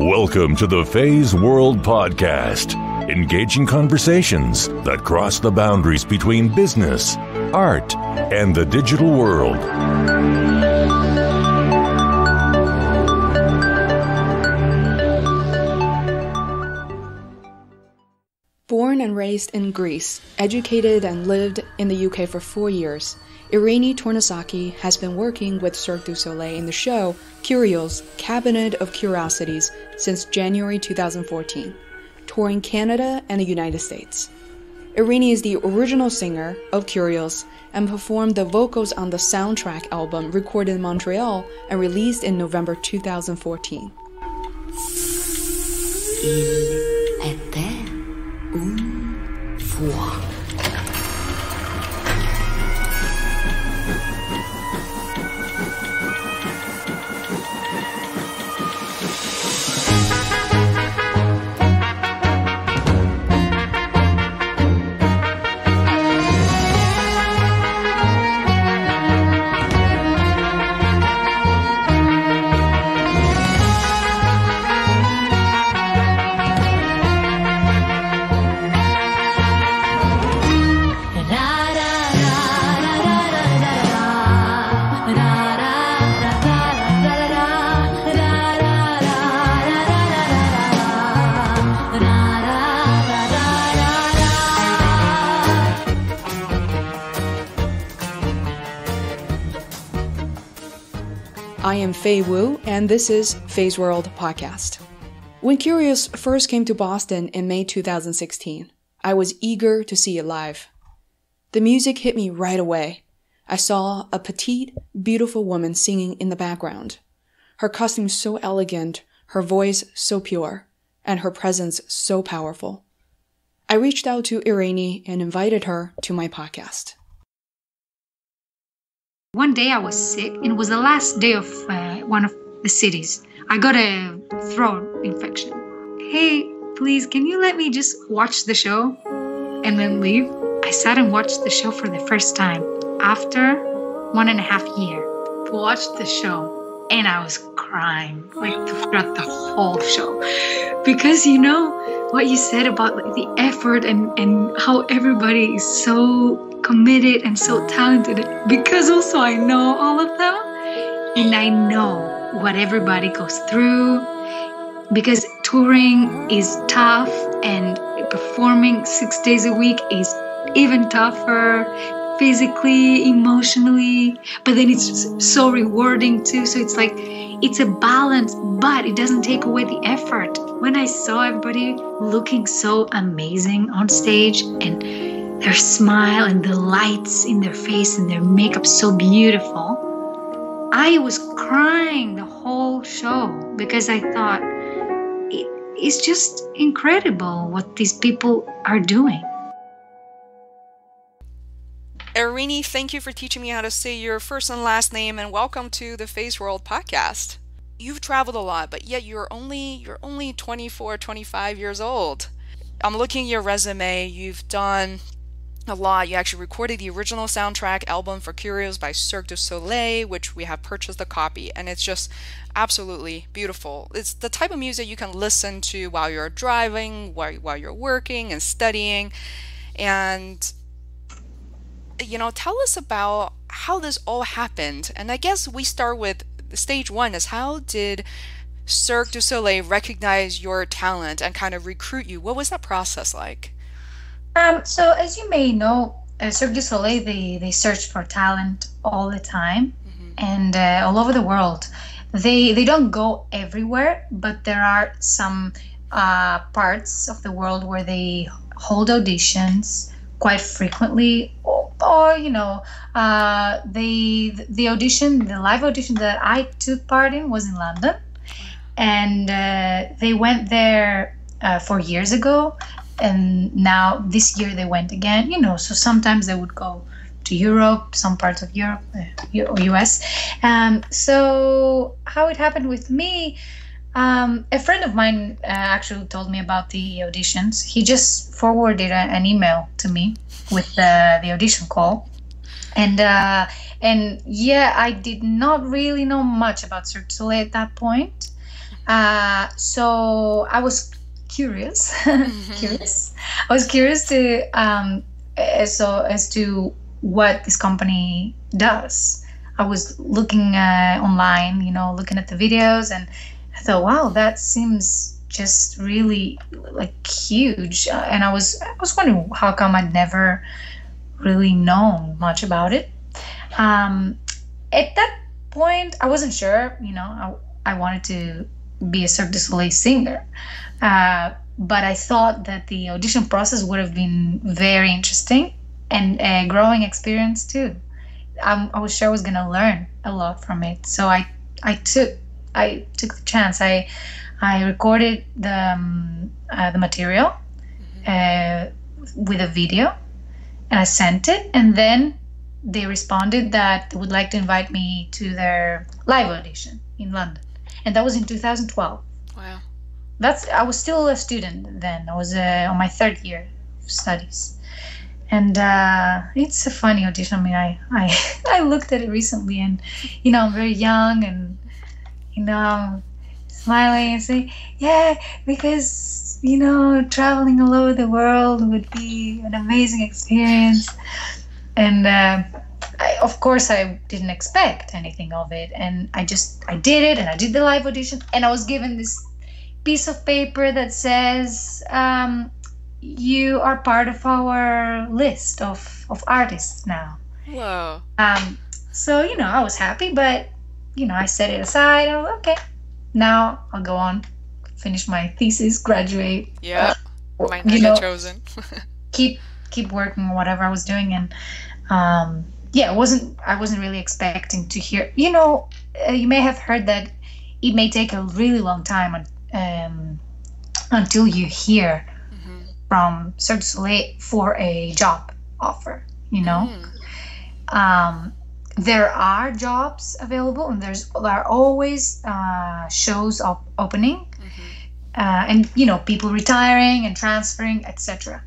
Welcome to the Feisworld podcast, engaging conversations that cross the boundaries between business, art, and the digital world. Born and raised in Greece, educated and lived in the UK for 4 years, Eirini Tornesaki has been working with Cirque Du Soleil in the show KURIOS Cabinet of Curiosities since January 2014, touring Canada and the United States. Eirini is the original singer of KURIOS and performed the vocals on the soundtrack album recorded in Montreal and released in November 2014. Il était une fois. I am Fei Wu, and this is Feisworld Podcast. When KURIOS first came to Boston in May 2016, I was eager to see it live. The music hit me right away. I saw a petite, beautiful woman singing in the background. Her costume so elegant, her voice so pure, and her presence so powerful. I reached out to Eirini and invited her to my podcast. One day I was sick, and it was the last day of one of the cities. I got a throat infection. Hey, please, can you let me just watch the show and then leave? I sat and watched the show for the first time after 1.5 years. Watched the show, and I was crying like throughout the whole show. Because you know what you said about like the effort and how everybody is so committed and so talented, because also I know all of them and I know what everybody goes through, because touring is tough and performing 6 days a week is even tougher, physically, emotionally, but then it's so rewarding too. So it's like it's a balance, but it doesn't take away the effort. When I saw everybody looking so amazing on stage and their smile and the lights in their face and their makeup so beautiful, I was crying the whole show because I thought it's just incredible what these people are doing. Eirini, thank you for teaching me how to say your first and last name, and welcome to the Feisworld podcast. You've traveled a lot, but yet you're only 24, 25 years old. I'm looking at your resume. You've done a lot. You actually recorded the original soundtrack album for KURIOS by Cirque Du Soleil, which we have purchased a copy, and it's just absolutely beautiful. It's the type of music you can listen to while you're driving, while you're working and studying. And you know, tell us about how this all happened. And I guess we start with stage one, is how did Cirque Du Soleil recognize your talent and kind of recruit you? What was that process like? So as you may know, Cirque du Soleil, they search for talent all the time, and all over the world. They don't go everywhere, but there are some parts of the world where they hold auditions quite frequently, or you know, the audition, the live audition that I took part in was in London, and they went there 4 years ago. And now this year they went again, you know, so sometimes they would go to Europe, some parts of Europe, US. So how it happened with me, a friend of mine actually told me about the auditions. He just forwarded an email to me with the audition call. And yeah, I did not really know much about Cirque du Soleil at that point. So I was curious. Curious. I was curious to as to what this company does. I was looking online, looking at the videos, and I thought, wow, that seems just really like huge. And I was wondering how come I'd never really known much about it. At that point, I wasn't sure. I wanted to be a Cirque du Soleil singer, but I thought that the audition process would have been very interesting and a growing experience too. I was sure I was gonna learn a lot from it, so I took the chance. I recorded the material with a video, and I sent it, and then they responded that they would like to invite me to their live audition in London, and that was in 2012. Wow. I was still a student then. I was on my third year of studies, and it's a funny audition. I mean, I looked at it recently, and I'm very young, and I'm smiling and saying, yeah, because traveling all over the world would be an amazing experience. And of course I didn't expect anything of it, and I did it, and I did the live audition, and I was given this piece of paper that says, you are part of our list of artists now. Whoa. So I was happy, but I set it aside. I was okay, now I'll go on, finish my thesis, graduate. Yeah. Might not get chosen. keep working on whatever I was doing. And I wasn't really expecting to hear, you may have heard that it may take a really long time until you hear from Cirque du Soleil for a job offer. There are jobs available, and there are always shows opening, and people retiring and transferring, etc.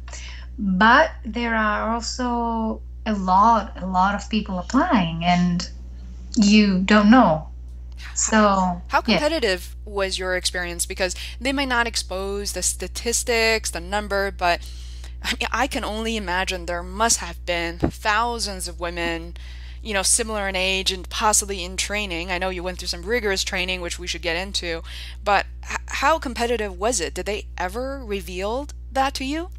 But there are also a lot of people applying, and you don't know. So how competitive was your experience? Because they might not expose the statistics, the number, but I can only imagine there must have been thousands of women, similar in age and possibly in training. I know you went through some rigorous training, which we should get into, but how competitive was it? Did they ever reveal that to you?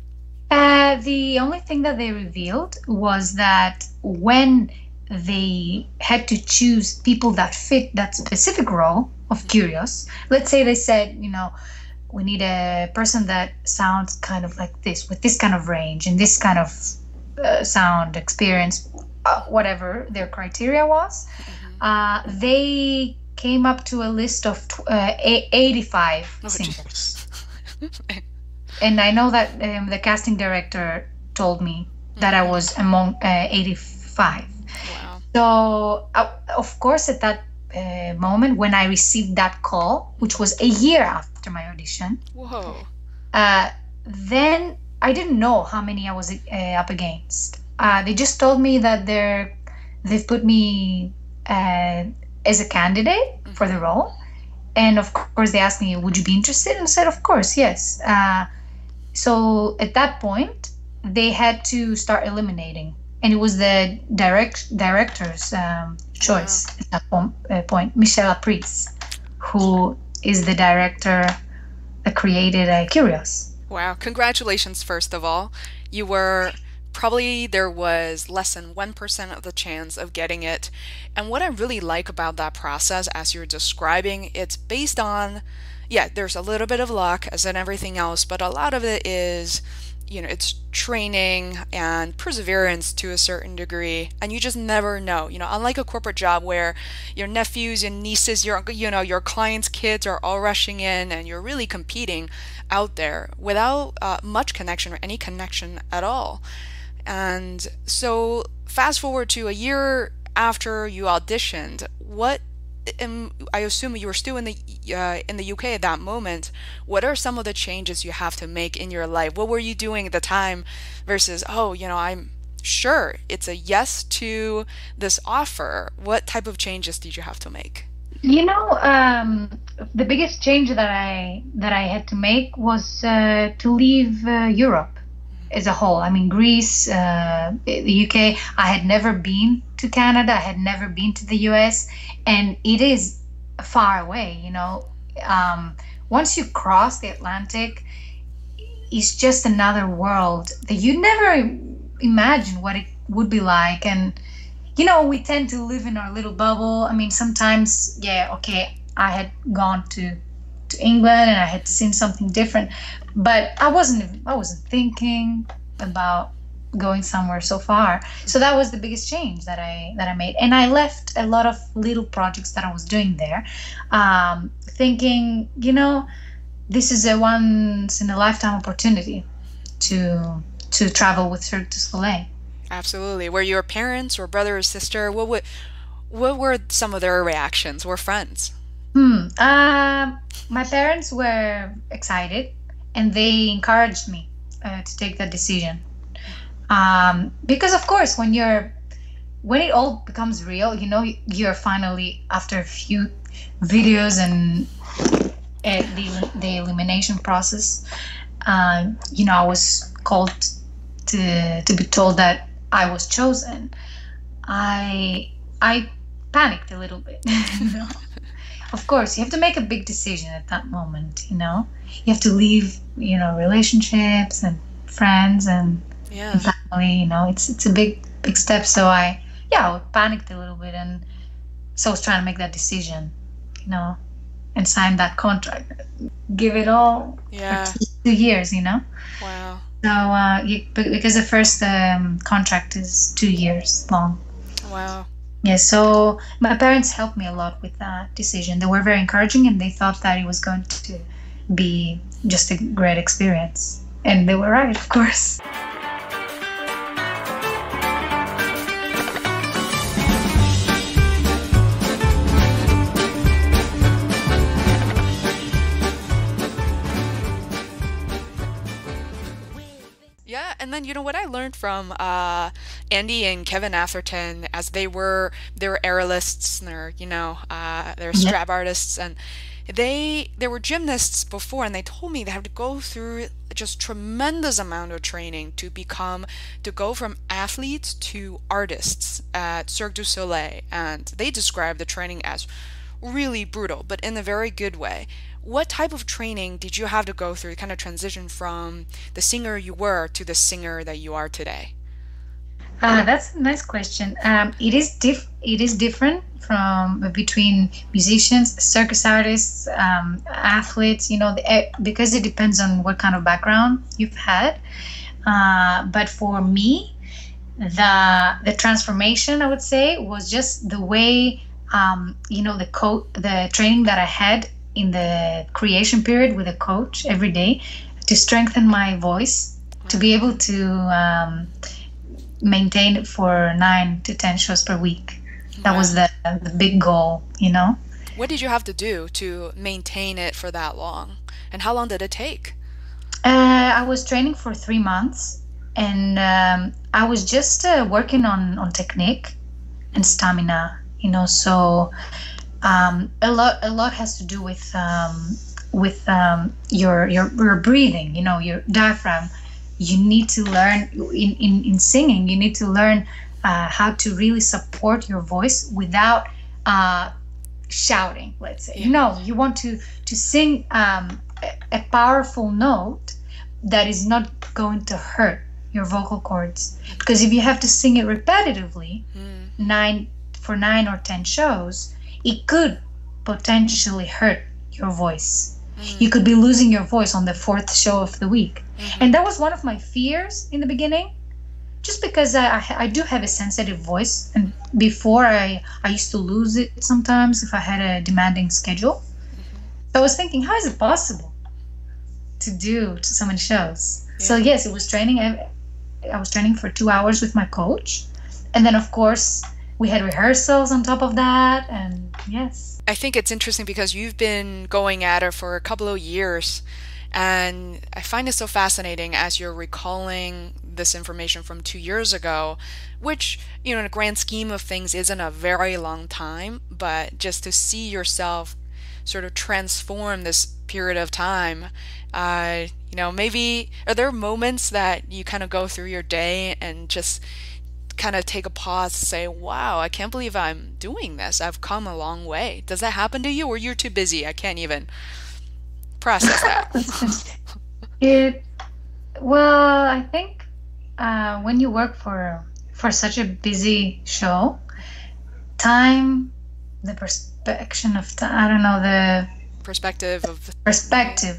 The only thing that they revealed was that when they had to choose people that fit that specific role of Kurios, let's say they said, we need a person that sounds kind of like this, with this kind of range and this kind of sound experience, whatever their criteria was, they came up to a list of 85 singers. And I know that the casting director told me that I was among 85. Wow. So, of course, at that moment when I received that call, which was a year after my audition, whoa, then I didn't know how many I was up against. They just told me that they've put me as a candidate for the role. And of course, they asked me, would you be interested? And I said, of course, yes. So at that point, they had to start eliminating. And it was the director's choice at that point, Michel Apris, who is the director that created Kurios. Wow. Congratulations, first of all. You were probably, there was less than 1% of the chance of getting it. And what I really like about that process, as you're describing, it's based on, there's a little bit of luck, as in everything else, but a lot of it is, it's training and perseverance to a certain degree, and you just never know. Unlike a corporate job where your nephews and nieces, your clients' kids are all rushing in, and you're really competing out there without much connection or any connection at all. And so fast forward to a year after you auditioned, I assume you were still in the UK at that moment. What are some of the changes you have to make in your life? What were you doing at the time versus, I'm sure it's a yes to this offer? What type of changes did you have to make? The biggest change that I had to make was to leave Europe as a whole. I mean, Greece, the UK. I had never been to Canada. I had never been to the US, and it is far away. Once you cross the Atlantic, it's just another world that you never imagine what it would be like. And we tend to live in our little bubble. I mean, sometimes, yeah, okay, I had gone to England and I had seen something different, but I wasn't thinking about going somewhere so far. So that was the biggest change that I made. And I left a lot of little projects that I was doing there, thinking, this is a once in a lifetime opportunity to travel with Cirque Du Soleil. Absolutely. Were your parents or brother or sister, what were some of their reactions or friends? My parents were excited and they encouraged me to take that decision. Because of course, when it all becomes real, you're finally, after a few videos and the elimination process, I was called to be told that I was chosen. I panicked a little bit. Of course, you have to make a big decision at that moment. You have to leave, relationships and friends and family. It's a big step. So I panicked a little bit, and so I was trying to make that decision, and sign that contract, give it all for 2 years. Wow. So because the first contract is 2 years long. Wow. Yeah, so my parents helped me a lot with that decision. They were very encouraging, and they thought that it was going to be just a great experience. And they were right, of course. Yeah, and then what I learned from Andy and Kevin Atherton, as they were aerialists, and they're strap artists, and they were gymnasts before, and they told me they have to go through just tremendous amount of training to go from athletes to artists at Cirque Du Soleil, and they describe the training as really brutal, but in a very good way. What type of training did you have to go through to kind of transition from the singer you were to the singer that you are today? That's a nice question. It is different between musicians, circus artists, athletes. Because it depends on what kind of background you've had. But for me, the transformation, I would say, was just the way the training that I had in the creation period with a coach every day to strengthen my voice, to be able to maintain it for 9 to 10 shows per week. That was the big goal, What did you have to do to maintain it for that long? And how long did it take? I was training for 3 months, and I was just working on technique and stamina, so a lot has to do with your breathing, your diaphragm. You need to learn in singing. You need to learn how to really support your voice without shouting. Let's say, you want to sing a powerful note that is not going to hurt your vocal cords. Because if you have to sing it repetitively, 9 or 10 shows, it could potentially hurt your voice. You could be losing your voice on the 4th show of the week. And that was one of my fears in the beginning, just because I do have a sensitive voice, and before I used to lose it sometimes if I had a demanding schedule. So I was thinking, how is it possible to do so many shows? So yes, it was training. I was training for 2 hours with my coach, and then of course we had rehearsals on top of that, and yes. I think it's interesting because you've been going at it for a couple of years, And I find it so fascinating as you're recalling this information from 2 years ago, which, in the grand scheme of things isn't a very long time, but just to see yourself sort of transform this period of time, maybe are there moments that you kind of go through your day and just kind of take a pause to say, wow, I can't believe I'm doing this. I've come a long way. Does that happen to you, or you're too busy? I can't even process that. Well, I think when you work for such a busy show, time, the perspective of time, I don't know, the perspective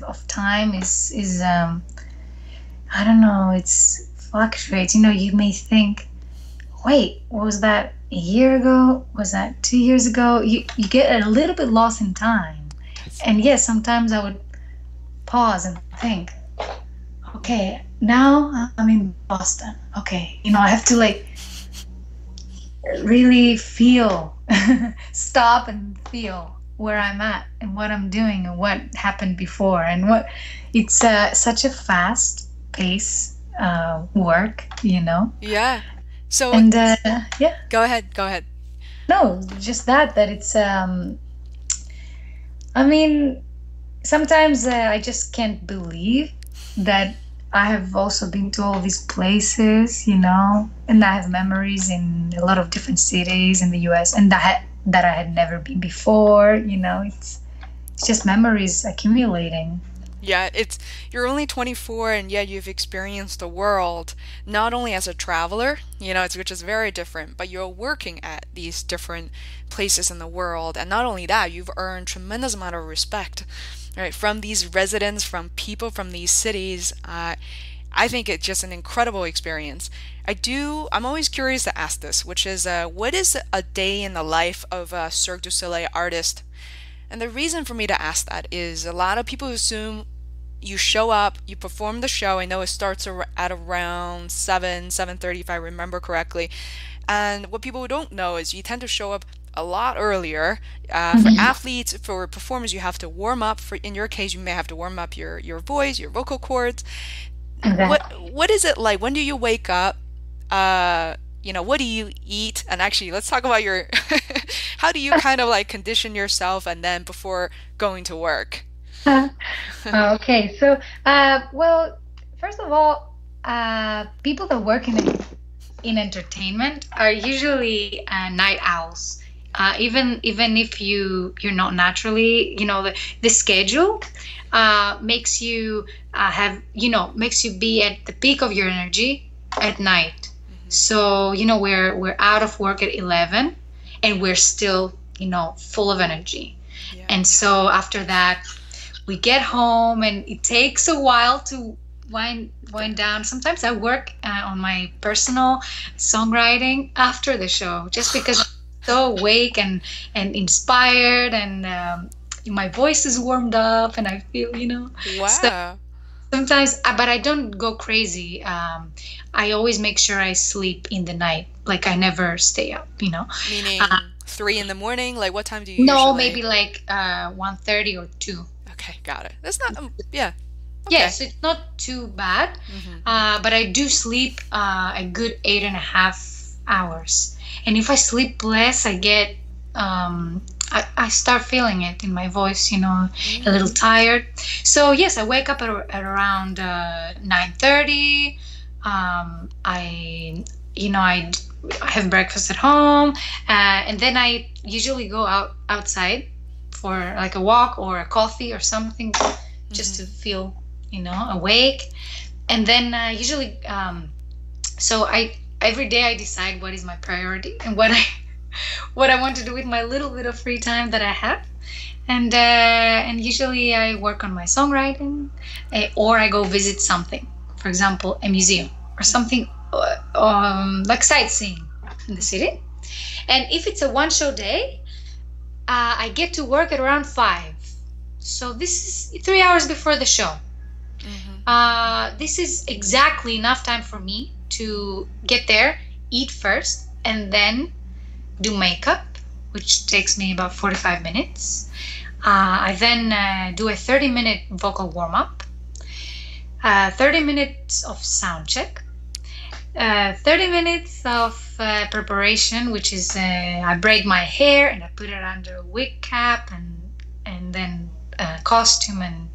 of time is I don't know, it's fluctuates. You may think, wait, was that a year ago? Was that 2 years ago? You get a little bit lost in time. And yes, sometimes I would pause and think, okay, now I'm in Boston. Okay, I have to really feel, stop and feel where I'm at and what I'm doing and what happened before and what. It's such a fast pace work, Yeah. So and yeah. Go ahead. No, just that it's I mean, sometimes I just can't believe that I have also been to all these places, and I have memories in a lot of different cities in the US and that I had never been before, it's just memories accumulating. Yeah, you're only 24 and yet you've experienced the world, not only as a traveler, which is very different, but you're working at these different places in the world. And not only that, you've earned tremendous amount of respect, right, from these residents, from people from these cities. I think it's just an incredible experience. I'm always curious to ask this, which is, what is a day in the life of a Cirque du Soleil artist? And the reason for me to ask that is a lot of people assume you show up, you perform the show. I know it starts at around 7:30 if I remember correctly. And what people don't know is you tend to show up a lot earlier. For athletes, for performers, you have to warm up. In your case, you may have to warm up your voice, your vocal cords. Exactly. What is it like? When do you wake up? What do you eat? And actually, let's talk about your how do you kind of condition yourself and then before going to work? Okay, so well, first of all, people that work in entertainment are usually night owls. Even if you're not naturally, the schedule makes you makes you be at the peak of your energy at night. So, we're out of work at 11 and we're still, full of energy. Yeah. And so after that, we get home and it takes a while to wind down. Sometimes I work on my personal songwriting after the show, just because I'm so awake and inspired and my voice is warmed up and I feel, Wow. So, sometimes, but I don't go crazy. I always make sure I sleep in the night. I never stay up, Meaning 3 in the morning? What time do you No, usually? maybe 1:30 or 2. Okay, got it. That's not, yeah. Okay. Yes, it's not too bad. But I do sleep a good 8.5 hours. And if I sleep less, I get, I start feeling it in my voice, a little tired. So yes, I wake up at around 9:30. I have breakfast at home, and then I usually go outside for a walk or a coffee or something, just to feel, awake. And then usually, so every day I decide what is my priority and what I want to do with my little bit of free time that I have. And usually I work on my songwriting, or I go visit something, for example, a museum or something, like sightseeing in the city. And if it's a one-show day, I get to work at around 5. So this is 3 hours before the show. This is exactly enough time for me to get there, eat first, and then do makeup, which takes me about 45 minutes. I then do a 30-minute vocal warm-up, 30 minutes of sound check, 30 minutes of preparation, which is I braid my hair and I put it under a wig cap and then costume and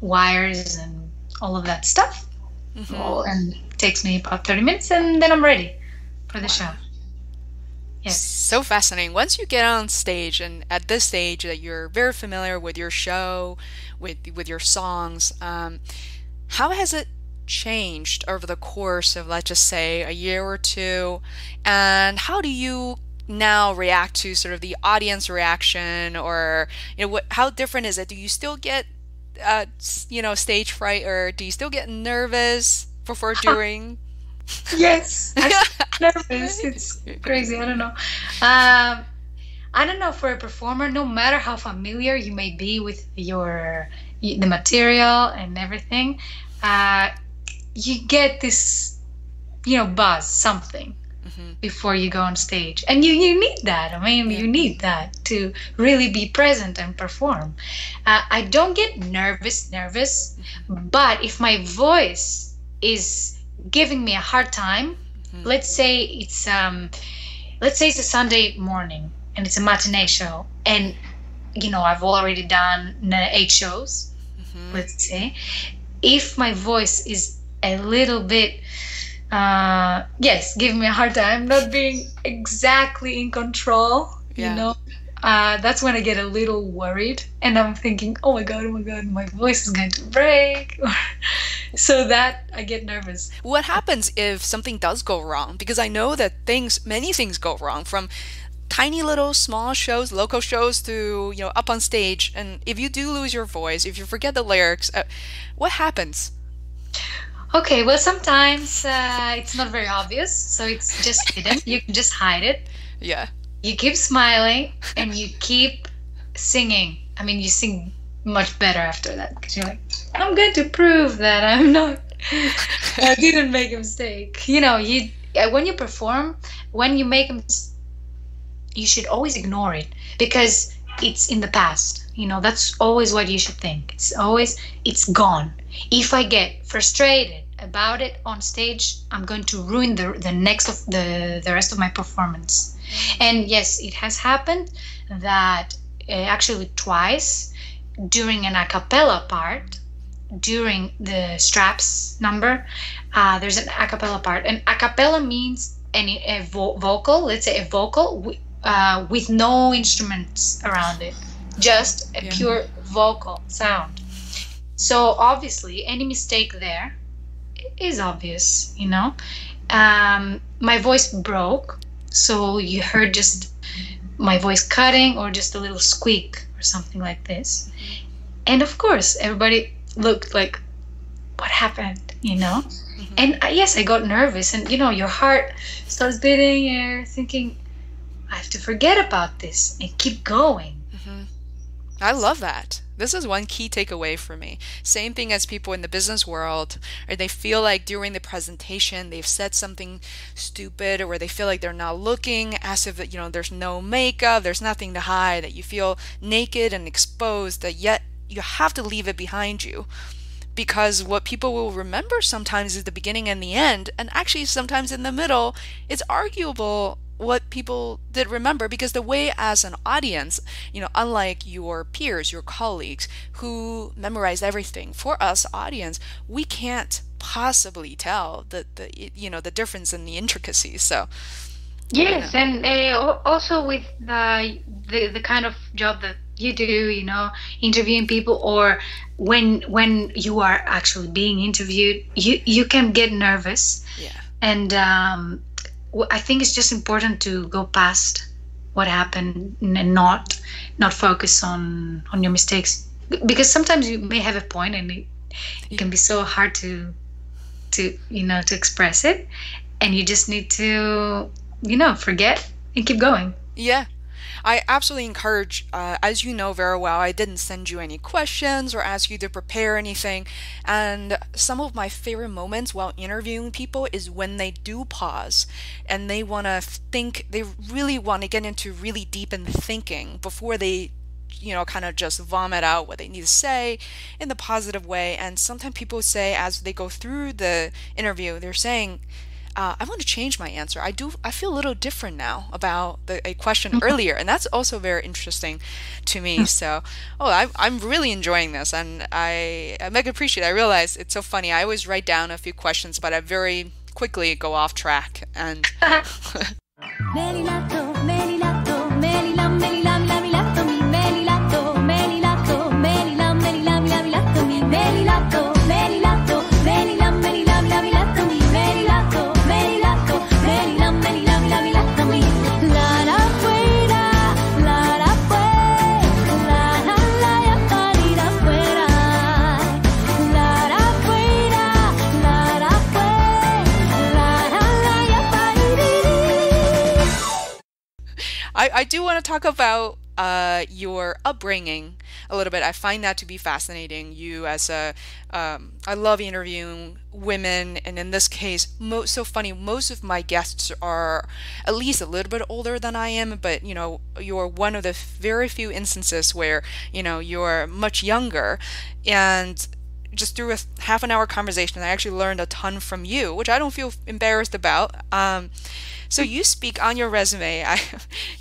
wires and all of that stuff. And it takes me about 30 minutes and then I'm ready for the show. Yes. So fascinating. Once you get on stage, and at this stage that you're very familiar with your show, with your songs, how has it changed over the course of, let's just say, a year or two? And how do you now react to sort of the audience reaction, or how different is it? Do you still get stage fright, or do you still get nervous before doing? Yes, I'm nervous. It's crazy. I don't know. I don't know, for a performer, no matter how familiar you may be with the material and everything, you get this, buzz, something before you go on stage. And you need that. I mean, you need that to really be present and perform. I don't get nervous, but if my voice is giving me a hard time, let's say it's a Sunday morning and it's a matinee show, and I've already done 8 shows, let's say. If my voice is a little bit giving me a hard time, not being exactly in control, that's when I get a little worried, and I'm thinking, oh my god, my voice is going to break. So that I get nervous. What happens if something does go wrong? Because I know that many things go wrong, from tiny little small shows, local shows, to up on stage. And if you do lose your voice, if you forget the lyrics, what happens? Okay, well, sometimes it's not very obvious, so it's just hidden. You can just hide it. Yeah. You keep smiling and you keep singing. I mean, you sing much better after that, because you're like, I'm going to prove that I didn't make a mistake. When you perform, when you make a mistake, you should always ignore it, because it's in the past. That's always what you should think. It's gone. If I get frustrated about it on stage, I'm going to ruin the rest of my performance. And yes, it has happened that actually twice during an a cappella part, during the straps number, there's an a cappella part. And a cappella means a vocal, let's say a vocal with no instruments around it, just a pure vocal sound. So obviously any mistake there is obvious, my voice broke, so you heard just my voice cutting or just a little squeak or something like this. And of course everybody looked like, what happened, And yes, I got nervous, and your heart starts beating, you're thinking, I have to forget about this and keep going. I love that. This is one key takeaway for me. Same thing as people in the business world, or they feel like during the presentation they've said something stupid, or they feel like they're not looking, as if there's no makeup, there's nothing to hide, that you feel naked and exposed, that yet you have to leave it behind you. Because what people will remember sometimes is the beginning and the end, and actually sometimes in the middle, it's arguable what people did remember, because the way as an audience, unlike your peers, your colleagues who memorize everything, for us audience, we can't possibly tell the difference in the intricacies. So yes, and also with the kind of job that you do, interviewing people, or when you are actually being interviewed, you can get nervous. And I think it's just important to go past what happened and not focus on your mistakes, because sometimes you may have a point and it can be so hard to express it, and you just need to forget and keep going. Yeah. I absolutely encourage, as you know very well, I didn't send you any questions or ask you to prepare anything. And some of my favorite moments while interviewing people is when they do pause and they want to think, they really want to get into really deep in thinking before they kind of just vomit out what they need to say in the positive way. And sometimes people say as they go through the interview, they're saying, I want to change my answer. I feel a little different now about a question earlier, and that's also very interesting to me. So, I'm really enjoying this, and I mega appreciate it. I realize it's so funny. I always write down a few questions, but I very quickly go off track. And I do want to talk about your upbringing a little bit. I find that to be fascinating. You as I love interviewing women, and in this case, so funny, most of my guests are at least a little bit older than I am, but you're one of the very few instances where you're much younger. And just through a half an hour conversation, I actually learned a ton from you, which I don't feel embarrassed about. So you speak on your resume.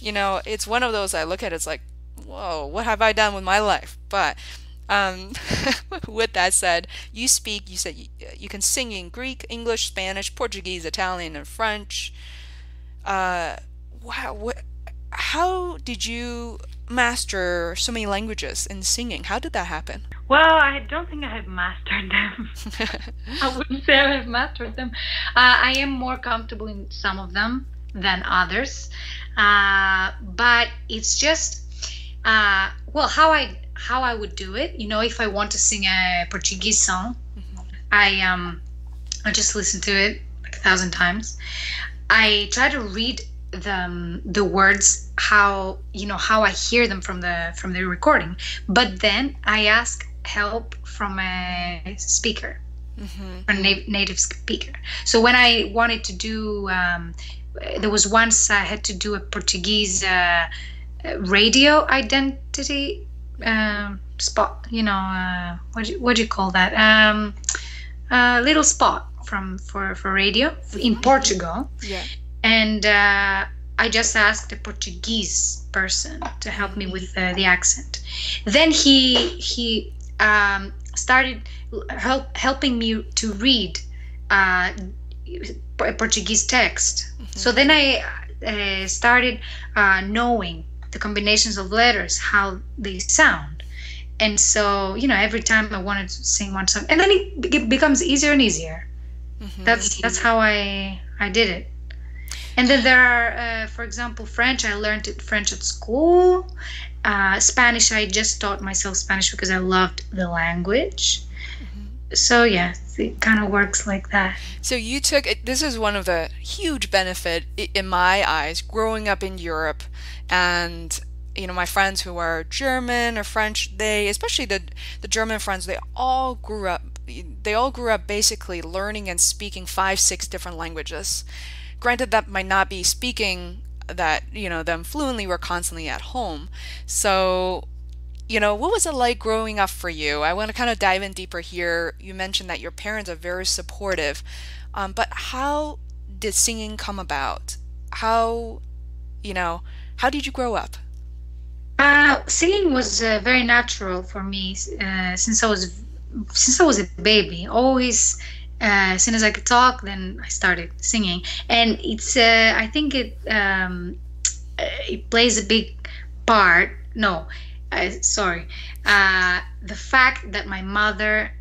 It's one of those I look at, it's like, whoa, what have I done with my life? But with that said, you said you can sing in Greek, English, Spanish, Portuguese, Italian, and French. Wow, how did you master so many languages in singing? How did that happen? Well, I don't think I have mastered them. I wouldn't say I have mastered them. I am more comfortable in some of them than others. But it's just, how I would do it. If I want to sing a Portuguese song, I just listen to it like 1,000 times. I try to read the words how I hear them from the recording, but then I ask help from a speaker, a native speaker. So when I wanted to do there was once I had to do a Portuguese radio identity spot, what do you call that, little spot for radio in Portugal. Yeah. And I just asked a Portuguese person to help me with the accent. Then he started helping me to read a Portuguese text. So then I started knowing the combinations of letters, how they sound. And so, every time I wanted to sing one song, and then it becomes easier and easier. That's how I did it. And then there are, for example, French. I learned French at school. Spanish, I just taught myself Spanish because I loved the language. So yeah, it kind of works like that. So you this is one of the huge benefit in my eyes, growing up in Europe, and my friends who are German or French, especially the German friends, they all grew up basically learning and speaking 5-6 different languages. Granted, that might not be speaking that, them fluently. We're constantly at home. So, what was it like growing up for you? I want to kind of dive in deeper here. You mentioned that your parents are very supportive, but how did singing come about? How did you grow up? Singing was very natural for me since I was a baby. Always. As soon as I could talk, then I started singing, and it's I think it plays a big part. The fact that my mother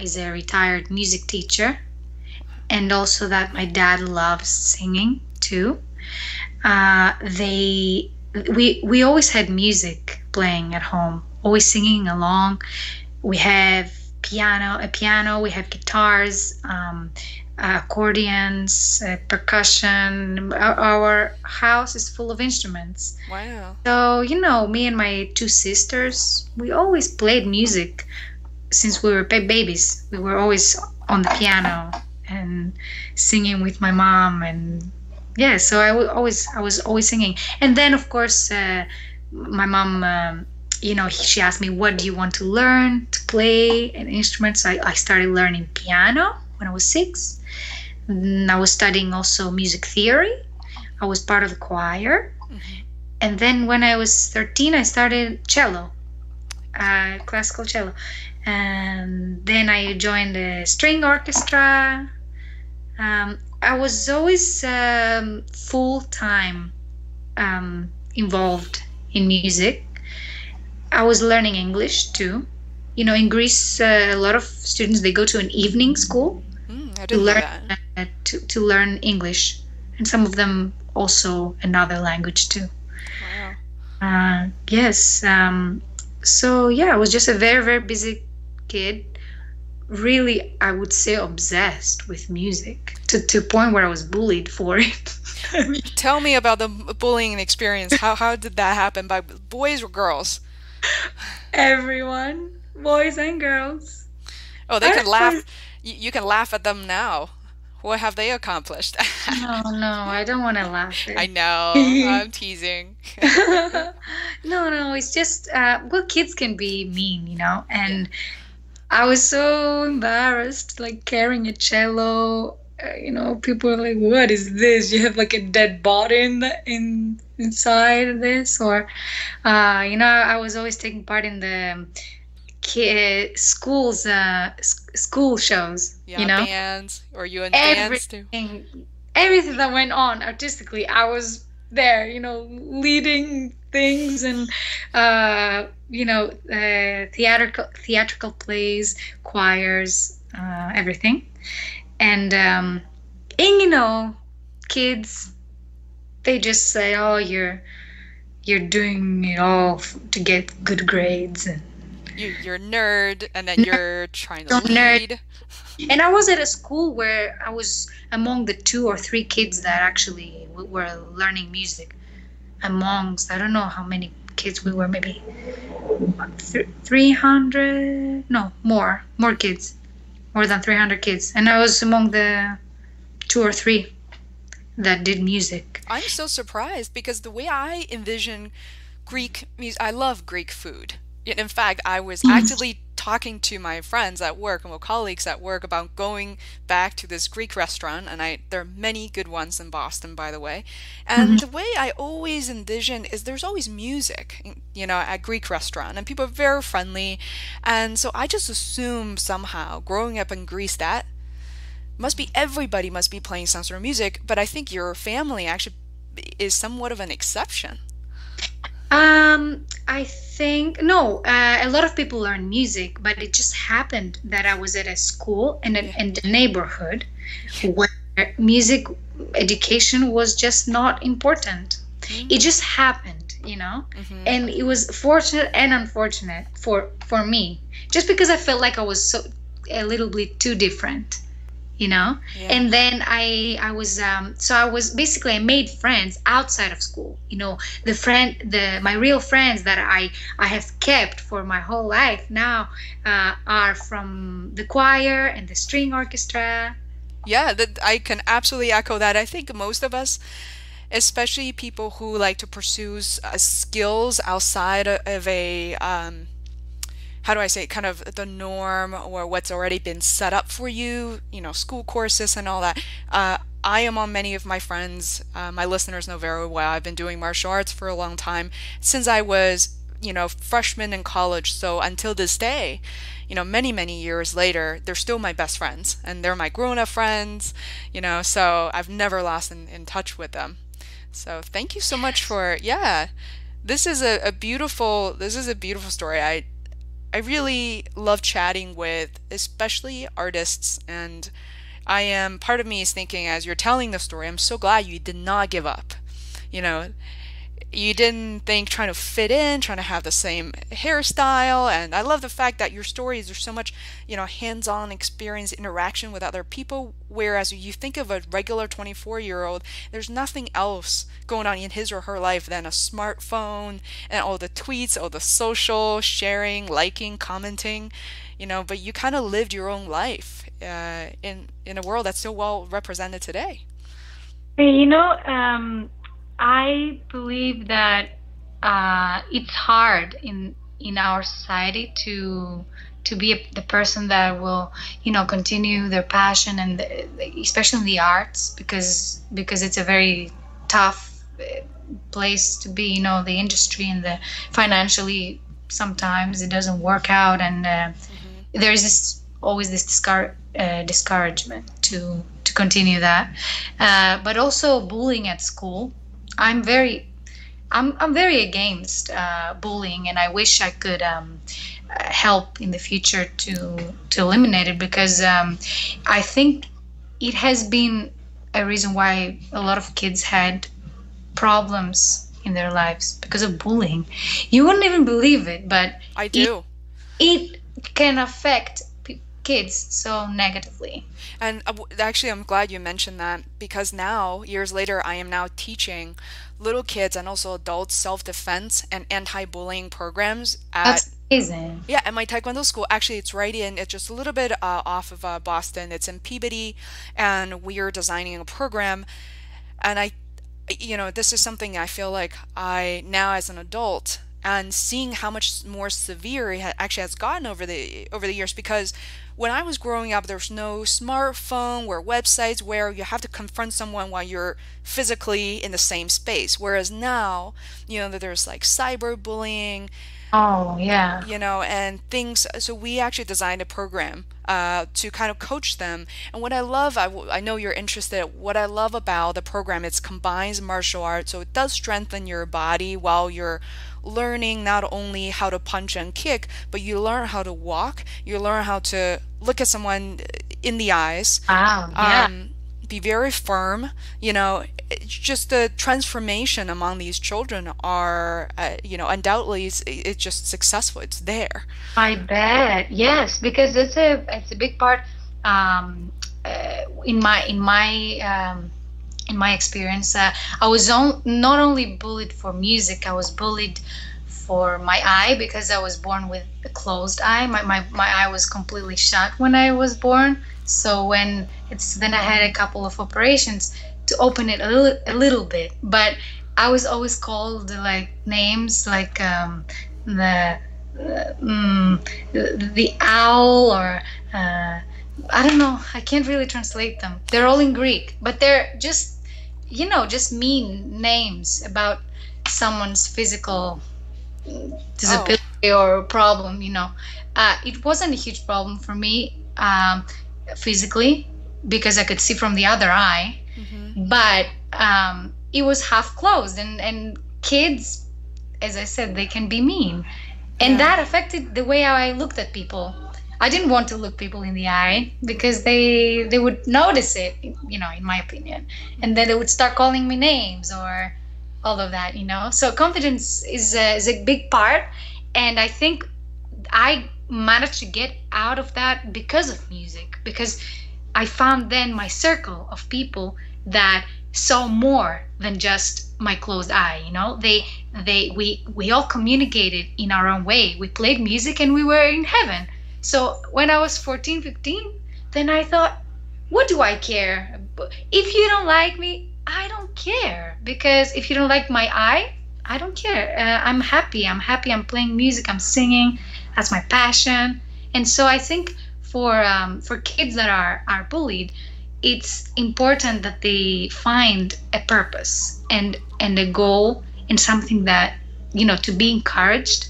is a retired music teacher, and also that my dad loves singing too. We always had music playing at home, always singing along. We have a piano, we have guitars, accordions, percussion. Our house is full of instruments. Wow. So, me and my 2 sisters, we always played music since we were babies. We were always on the piano and singing with my mom, and yeah, so I was always singing. And then, of course, my mom she asked me, what do you want to learn to play an instrument? So I started learning piano when I was 6. And I was studying also music theory. I was part of the choir. And then when I was 13, I started cello, classical cello. And then I joined the string orchestra. I was always full-time involved in music. I was learning English too. In Greece, a lot of students, they go to an evening school to learn English, and some of them also another language too. Wow. Yes. So yeah, I was just a very, very busy kid. Really, I would say obsessed with music to a point where I was bullied for it. Tell me about the bullying experience. How did that happen? By boys or girls? Everyone, boys and girls. Oh, they can laugh. You can laugh at them now. What have they accomplished? No, I don't want to laugh. I know. I'm teasing. No, it's just, kids can be mean, and I was so embarrassed, like carrying a cello. People are like, "What is this? You have like a dead body inside of this?" Or, I was always taking part in the school shows. Yeah, bands, or you in bands too. Everything that went on artistically, I was there. Leading things and theatrical plays, choirs, everything. And kids, they just say, "Oh, you're doing it all to get good grades," and you're a nerd, and then you're trying to lead. Nerd. And I was at a school where I was among the 2 or 3 kids that actually were learning music. Amongst, I don't know how many kids we were, maybe 300, no, more kids, more than 300 kids. And I was among the 2 or 3 that did music. I'm so surprised because the way I envision Greek music, I love Greek food. In fact, I was actively talking to my friends at work and my colleagues at work about going back to this Greek restaurant, and there are many good ones in Boston, by the way. And the way I always envision is there's always music, at Greek restaurant, and people are very friendly. And so I just assume somehow, growing up in Greece, that everybody must be playing some sort of music. But I think your family actually is somewhat of an exception. I think, no, a lot of people learn music, but it just happened that I was at a school in the neighborhood where music education was just not important. It just happened, and it was fortunate and unfortunate for me, just because I felt like I was a little bit too different. And then I was basically, I made friends outside of school. My real friends that I have kept for my whole life now are from the choir and the string orchestra. Yeah, I can absolutely echo that. I think most of us, especially people who like to pursue skills outside of a how do I say, kind of the norm or what's already been set up for you, school courses and all that. I am on many of my friends, my listeners know very well, I've been doing martial arts for a long time, since I was, freshman in college. So until this day, many, many years later, they're still my best friends, and they're my grown-up friends, so I've never lost in touch with them. So thank you so much for, this is a beautiful story. I really love chatting with especially artists, and part of me is thinking, as you're telling the story, I'm so glad you did not give up. You didn't think trying to fit in, trying to have the same hairstyle. And I love the fact that your stories are so much, hands-on experience, interaction with other people. Whereas you think of a regular 24-year-old, there's nothing else going on in his or her life than a smartphone and all the tweets, all the social sharing, liking, commenting, but you kind of lived your own life in a world that's so well represented today. I believe that it's hard in in our society to be the person that will, continue their passion, and especially in the arts, because it's a very tough place to be. The industry and the financially, sometimes it doesn't work out, and there's always this discouragement to continue that. But also bullying at school. I'm very against bullying, and I wish I could help in the future to eliminate it, because I think it has been a reason why a lot of kids had problems in their lives because of bullying. You wouldn't even believe it, but I do. It can affect kids so negatively. And actually, I'm glad you mentioned that, because now, years later, I am now teaching little kids and also adults self-defense and anti-bullying programs That's amazing. Yeah, at my Taekwondo school. Actually, it's just a little bit off of Boston. It's in Peabody, and we're designing a program. And this is something I feel like now as an adult, and seeing how much more severe it actually has gotten over the years, because when I was growing up, there was no smartphone or websites where you have to confront someone while you're physically in the same space. Whereas now, that there's like cyberbullying. Oh, yeah. And things. So we actually designed a program to kind of coach them. And what I love, I know you're interested, what I love about the program, it combines martial arts. So it does strengthen your body while you're learning not only how to punch and kick, but you learn how to walk, you learn how to look at someone in the eyes. Wow, yeah. Be very firm. It's just the transformation among these children are, undoubtedly it's just successful. It's there. I bet, yes, because it's a big part. In my experience, I was not only bullied for music. I was bullied for my eye, because I was born with a closed eye. My eye was completely shut when I was born. So then I had a couple of operations to open it a little bit. But I was always called like names like the owl, or I don't know. I can't really translate them. They're all in Greek, but they're just mean names about someone's physical disability or problem. It wasn't a huge problem for me physically, because I could see from the other eye, but it was half closed, and kids, as I said, they can be mean, and that affected the way I looked at people. I didn't want to look people in the eye, because they would notice it, in my opinion, and then they would start calling me names or all of that, So confidence is a big part, and I think I managed to get out of that because of music, because I found then my circle of people that saw more than just my closed eye. We all communicated in our own way. We played music and we were in heaven. So when I was 14, 15, then I thought, what do I care? If you don't like me, I don't care, because if you don't like my eye, I don't care. I'm happy. I'm playing music. I'm singing. That's my passion. And so I think for kids that are bullied, it's important that they find a purpose and a goal, and something that, to be encouraged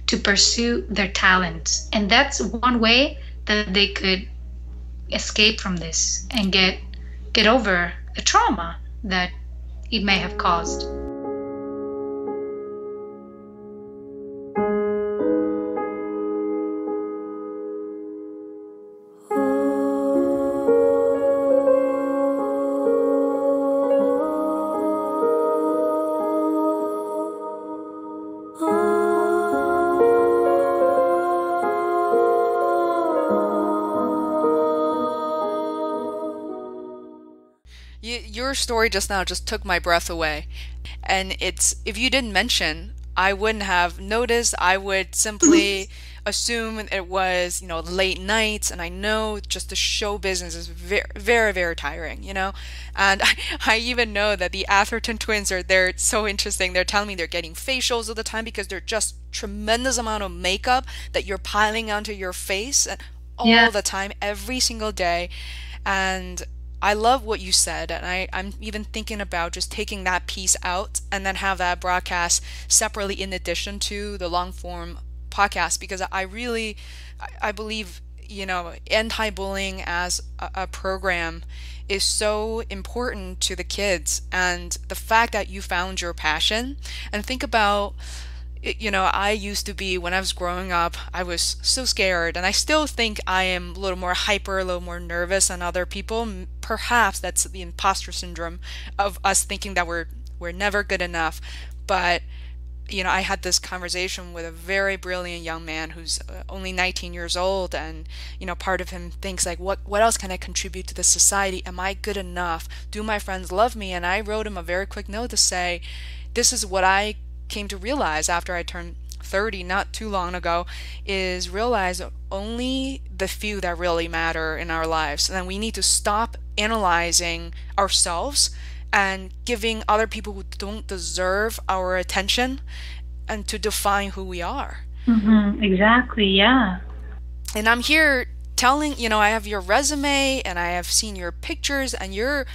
to pursue their talents. And that's one way that they could escape from this and get over the trauma that it may have caused. Your story just now just took my breath away. And if you didn't mention, I wouldn't have noticed. I would simply assume it was, late nights. And I know just the show business is very, very, very tiring, And I even know that the Atherton twins they're so interesting. They're telling me they're getting facials all the time because they're just tremendous amount of makeup that you're piling onto your face and all the time, every single day. And I love what you said, and I'm even thinking about just taking that piece out and then have that broadcast separately in addition to the long form podcast, because I believe, anti-bullying as a program is so important to the kids, and the fact that you found your passion. And think about, I used to be, when I was growing up, I was so scared, and I still think I am a little more hyper, a little more nervous than other people. Perhaps that's the imposter syndrome of us thinking that we're never good enough. But, I had this conversation with a very brilliant young man who's only 19 years old, and, part of him thinks like, what else can I contribute to the society? Am I good enough? Do my friends love me? And I wrote him a very quick note to say, this is what I came to realize after I turned 30 not too long ago, is realize only the few that really matter in our lives. And then we need to stop analyzing ourselves and giving other people who don't deserve our attention, and to define who we are. Exactly, yeah. And I'm here telling, I have your resume and I have seen your pictures, and you're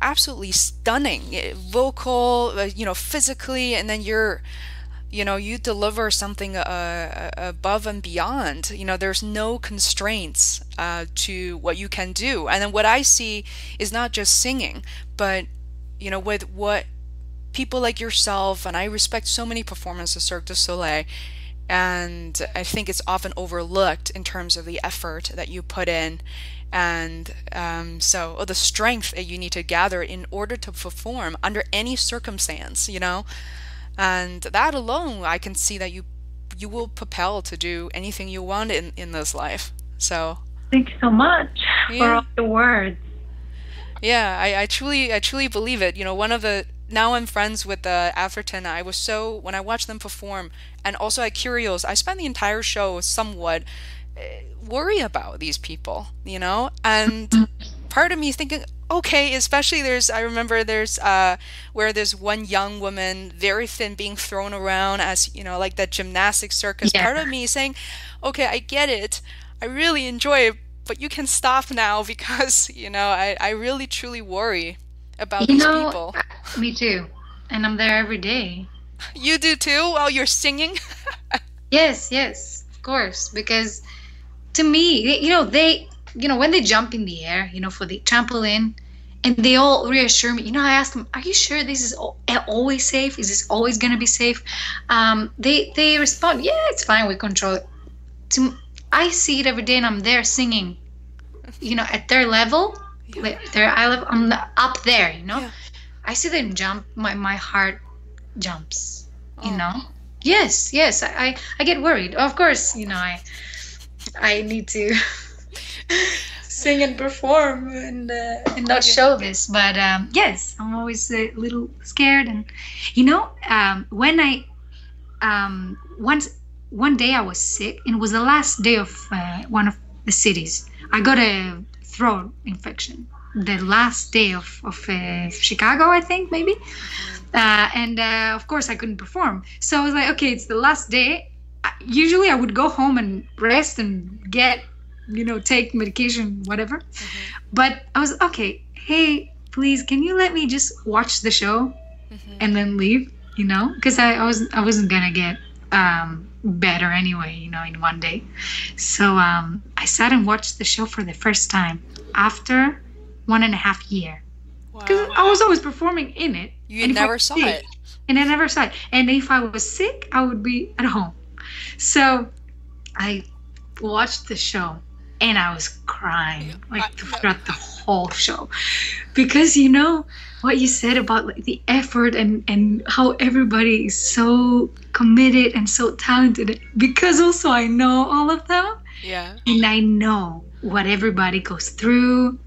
absolutely stunning, vocal, physically, and then you deliver something above and beyond. There's no constraints to what you can do. And then what I see is not just singing, but with what people like yourself, and I respect so many performers of Cirque du Soleil, and I think it's often overlooked in terms of the effort that you put in. And so the strength that you need to gather in order to perform under any circumstance, and that alone, I can see that you will propel to do anything you want in this life. So thank you so much for all the words. Yeah, I truly believe it. Now I'm friends with the Atherton. When I watched them perform, and also at Curios, I spent the entire show somewhat worry about these people, and part of me is thinking, okay, especially I remember there's where there's one young woman, very thin, being thrown around as, like that gymnastic circus. Yeah. Part of me is saying, okay, I get it, I really enjoy it, but you can stop now, because, I really truly worry about these people. Me too. And I'm there every day. You do too, while you're singing? Yes, of course, because to me, when they jump in the air, for the trampoline, and they all reassure me, I asked them, are you sure this is always safe? Is this always going to be safe? They respond, yeah, it's fine, we control it. I see it every day, and I'm there singing, at their level, I'm up there, Yeah. I see them jump, my heart jumps, Yes, I get worried. Of course, I need to sing and perform and not show this, but yes, I'm always a little scared. And when I one day I was sick, and it was the last day of one of the cities. I got a throat infection the last day of Chicago, I think, maybe. And of course I couldn't perform, so I was like, okay, it's the last day. Usually I would go home and rest and get, take medication, whatever. But I was, okay, hey, please, can you let me just watch the show and then leave, because I wasn't gonna get better anyway, in one day. So I sat and watched the show for the first time after 1.5 years. Because I was always performing in it. You never saw it. And I never saw it. And if I was sick, I would be at home. So I watched the show, and I was crying throughout the whole show, because what you said about the effort and how everybody is so committed and so talented, because also I know all of them. Yeah. And I know what everybody goes through,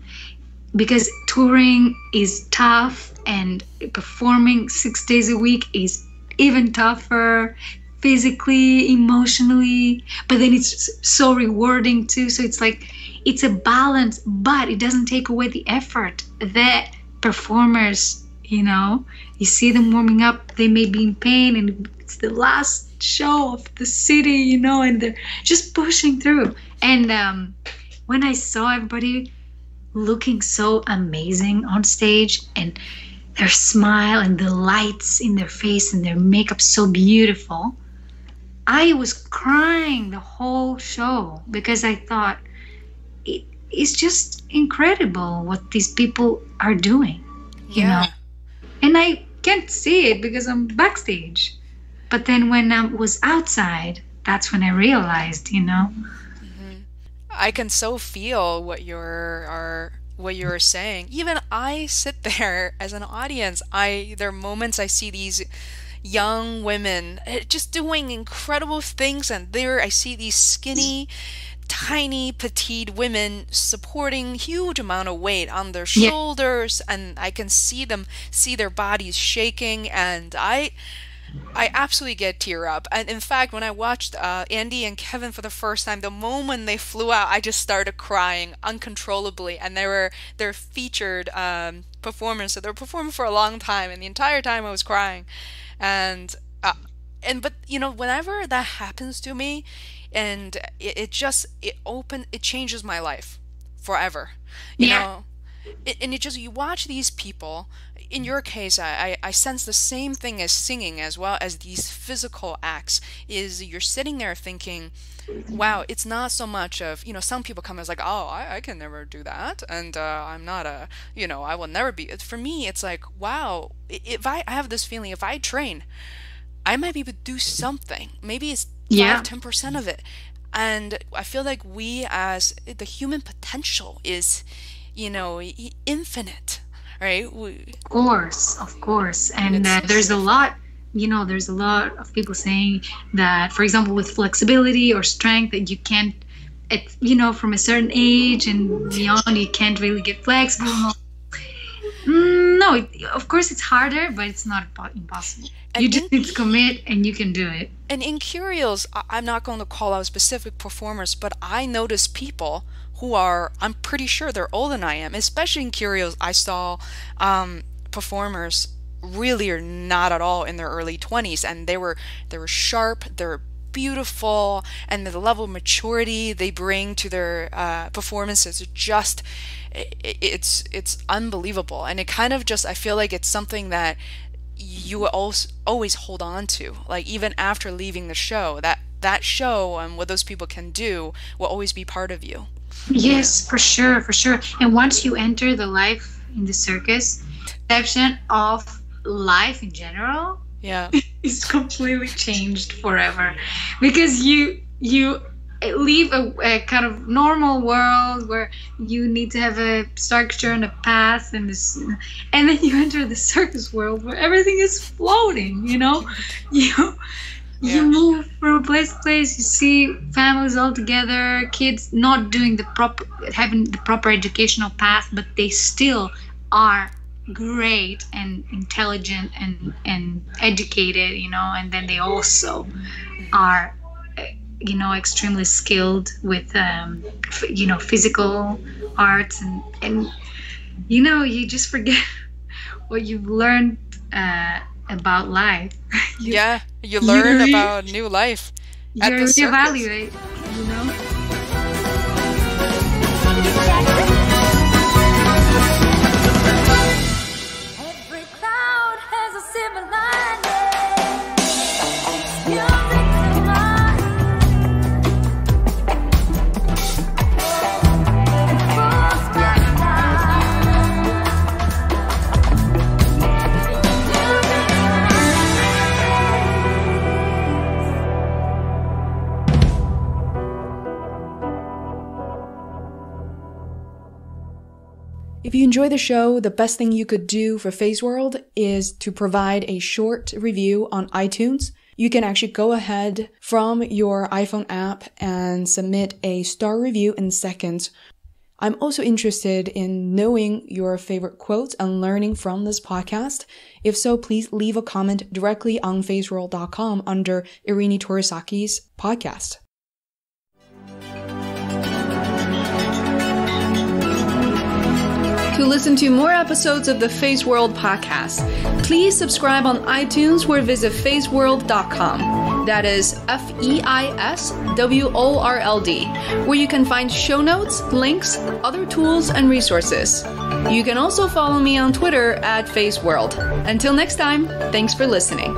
because touring is tough, and performing 6 days a week is even tougher. physically, emotionally, but then it's so rewarding too. So it's like, it's a balance, but it doesn't take away the effort that performers, you see them warming up, they may be in pain, and it's the last show of the city, and they're just pushing through. And when I saw everybody looking so amazing on stage, and their smile and the lights in their face and their makeup so beautiful, I was crying the whole show, because I thought it's just incredible what these people are doing, you know. And I can't see it because I'm backstage. But then when I was outside, that's when I realized, I can so feel what you're saying. Even I sit there as an audience. There are moments I see these young women just doing incredible things, and there I see these skinny, tiny, petite women supporting huge amount of weight on their shoulders, and I can see their bodies shaking, and I absolutely get tear up. And in fact, when I watched Andy and Kevin for the first time, the moment they flew out, I just started crying uncontrollably. And they're featured performers, so they're performing for a long time, and the entire time I was crying. But whenever that happens to me, and it changes my life forever, you know. You watch these people. In your case, I sense the same thing as singing, as well as these physical acts. Is you're sitting there thinking, wow, it's not so much of, some people come as like, oh, I can never do that, and I'm not I will never be. For me, it's like, wow, if I have this feeling, if I train, I might be able to do something. Maybe it's 5-10% of it. And I feel like the human potential is, infinite, right? Of course. And there's a lot of people saying that, for example, with flexibility or strength, that you can't, from a certain age and beyond, you can't really get flexible. No, of course it's harder, but it's not impossible. And you just need to commit, and you can do it. And in Curios, I'm not going to call out specific performers, but I notice people who I'm pretty sure they're older than I am. Especially in Curios, I saw performers really are not at all in their early 20s, and they were sharp, they're beautiful, and the level of maturity they bring to their performances is just, it's unbelievable. And it kind of just, I feel like it's something that you will always hold on to, like even after leaving the show, that show and what those people can do will always be part of you. Yes, for sure. And once you enter the life in the circus, perception of life in general is completely changed forever, because you leave a kind of normal world where you need to have a structure and a path, and then you enter the circus world where everything is floating. You move from place to place. You see families all together, kids not doing having the proper educational path, but they still are great and intelligent and educated, and then they also are extremely skilled with physical arts, and you just forget what you've learned about life. You learn about new life at the circus. You reevaluate, Every cloud has a silver lining. If you enjoy the show, the best thing you could do for Feisworld is to provide a short review on iTunes. You can actually go ahead from your iPhone app and submit a star review in seconds. I'm also interested in knowing your favorite quotes and learning from this podcast. If so, please leave a comment directly on Feisworld.com under Eirini Tornesaki's podcast. To listen to more episodes of the Feisworld podcast, please subscribe on iTunes or visit feisworld.com. That is FEISWORLD, where you can find show notes, links, other tools, and resources. You can also follow me on Twitter at Feisworld. Until next time, thanks for listening.